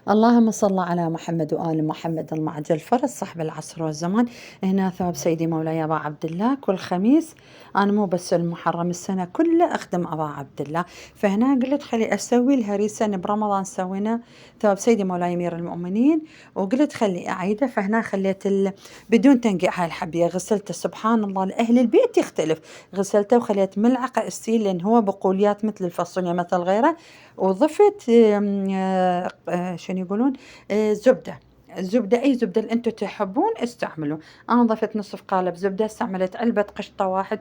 اللهم صل على محمد وآل محمد المعجل الفرج صاحب العصر والزمان. هنا ثواب سيدي مولاي أبا عبد الله كل خميس. أنا مو بس المحرم السنة كلها أخدم أبا عبد الله، فهنا قلت خلي أسوي الهريسة برمضان سوينا ثواب سيدي مولاي أمير المؤمنين، وقلت خلي أعيده. فهنا خليت بدون تنقيع هاي الحبية غسلته، سبحان الله لأهل البيت يختلف، غسلته وخليت ملعقة استيل لأن هو بقوليات مثل الفاصوليا مثل غيره، وضفت شنو يقولون زبدة. الزبدة أي زبدة اللي أنتم تحبون استعملوا. أنا ضفت نصف قالب زبدة، استعملت علبة قشطة واحد،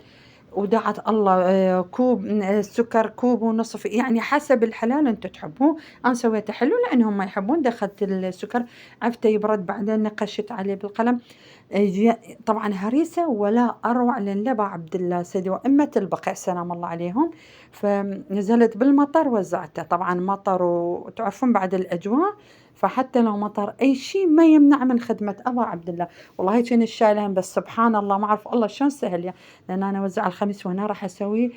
ودعت الله كوب سكر، كوب ونصف، يعني حسب الحلال أنتم تحبوه. أنا سويته حلو لأنهم ما يحبون، دخلت السكر عفته يبرد، بعدين نقشت عليه بالقلم. طبعا هريسة ولا أروع للنبى عبد الله سيدي وأمة البقاء سلام الله عليهم. فنزلت بالمطر وزعته، طبعا مطر وتعرفون بعد الأجواء، فحتى لو مطر أي شيء ما يمنع من خدمة أبا عبد الله. والله كنت شايلهم، بس سبحان الله ما أعرف الله شلون سهل لأن أنا أوزع الخميس وهنا راح أسوي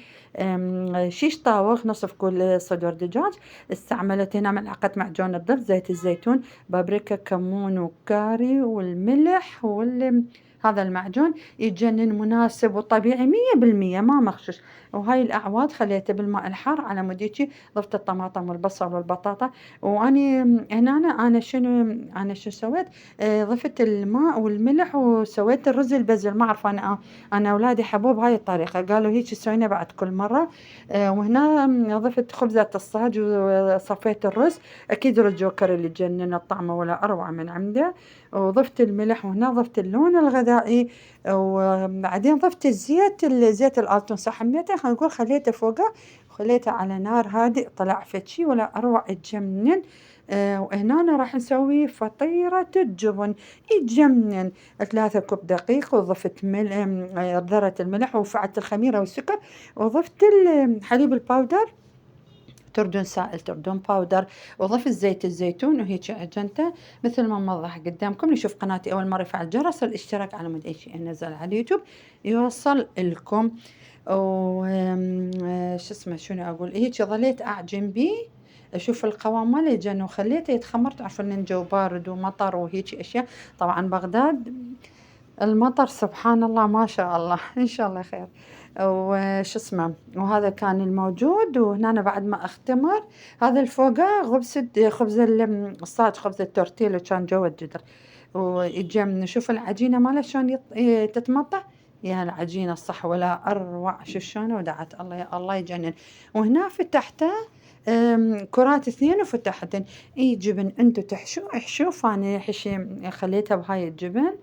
شيش طاوخ نصف كل صدور دجاج. استعملت هنا ملعقة معجون الضفر، زيت الزيتون، بابريكا، كمون وكاري والملح هذا المعجون يتجنن مناسب وطبيعي 100% ما مغشوش. وهاي الأعواد خليته بالماء الحار على موديتي، ضفت الطماطم والبصل والبطاطا. وأني هنا أنا شنو سويت؟ ضفت الماء والملح وسويت الرز البزل. ما أعرف أنا أولادي حبوا بهاي الطريقة، قالوا هيك سوينا بعد كل مرة. وهنا ضفت خبزة الصاج وصفيت الرز، أكيد رز جوكر اللي تجنن الطعمة ولا أروع من عنده. وضفت الملح، وهنا ضفت اللون الغذائي، وبعدين ضفت زيت الألتون حميته، خلينا نقول خليته فوقه، وخليته على نار هادئ، طلع فتشي ولا أروع تجنن. وهنا أنا راح نسوي فطيرة الجبن يتجنن. 3 كوب دقيق، وضفت ذرة الملح، وفعلت الخميرة والسكر، وضفت الحليب الباودر، تردون سائل تردون باودر، وضفت زيت الزيتون، وهيك عجنته مثل ما موضح قدامكم. اللي يشوف قناتي أول مرة يفعل جرس الاشتراك على مود أي شيء أنزل على اليوتيوب يوصل لكم. شو اسمه شنو أقول، هيك ظليت أعجن بيه، أشوف القوام ماله يجن، وخليته يتخمر. تعرفون إن الجو بارد ومطر وهيك أشياء، طبعا بغداد المطر سبحان الله ما شاء الله إن شاء الله خير. وش اسمه، وهذا كان الموجود. وهنا أنا بعد ما اختمر هذا الفوقة خبز الصاج، خبز التورتيلا كان جوا الجدر. ويجي نشوف العجينة ماله شلون تتمطع، يا العجينة الصح ولا أروع. شو شلون، ودعت الله يا الله يجنن. وهنا فتحته كرات 2 وفتحتن. اي جبن انتو احشوا، فاني خليتها بهاي الجبن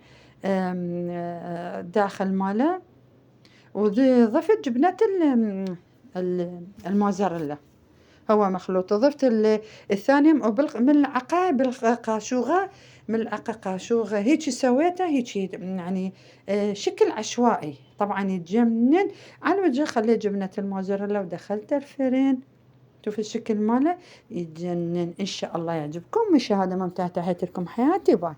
داخل ماله، وضفت جبنة الموزاريلا هو مخلوط، وضفت الثانية ملعقة بالقاشوغة، ملعقة قاشوغة هيك سويته هيك، يعني شكل عشوائي طبعا يتجنن. على وجه خليت جبنة الموزاريلا ودخلت الفرن. شوف الشكل ماله يتجنن. إن شاء الله يعجبكم. مشاهدة ممتعة، تحياتي لكم، حياتي باي.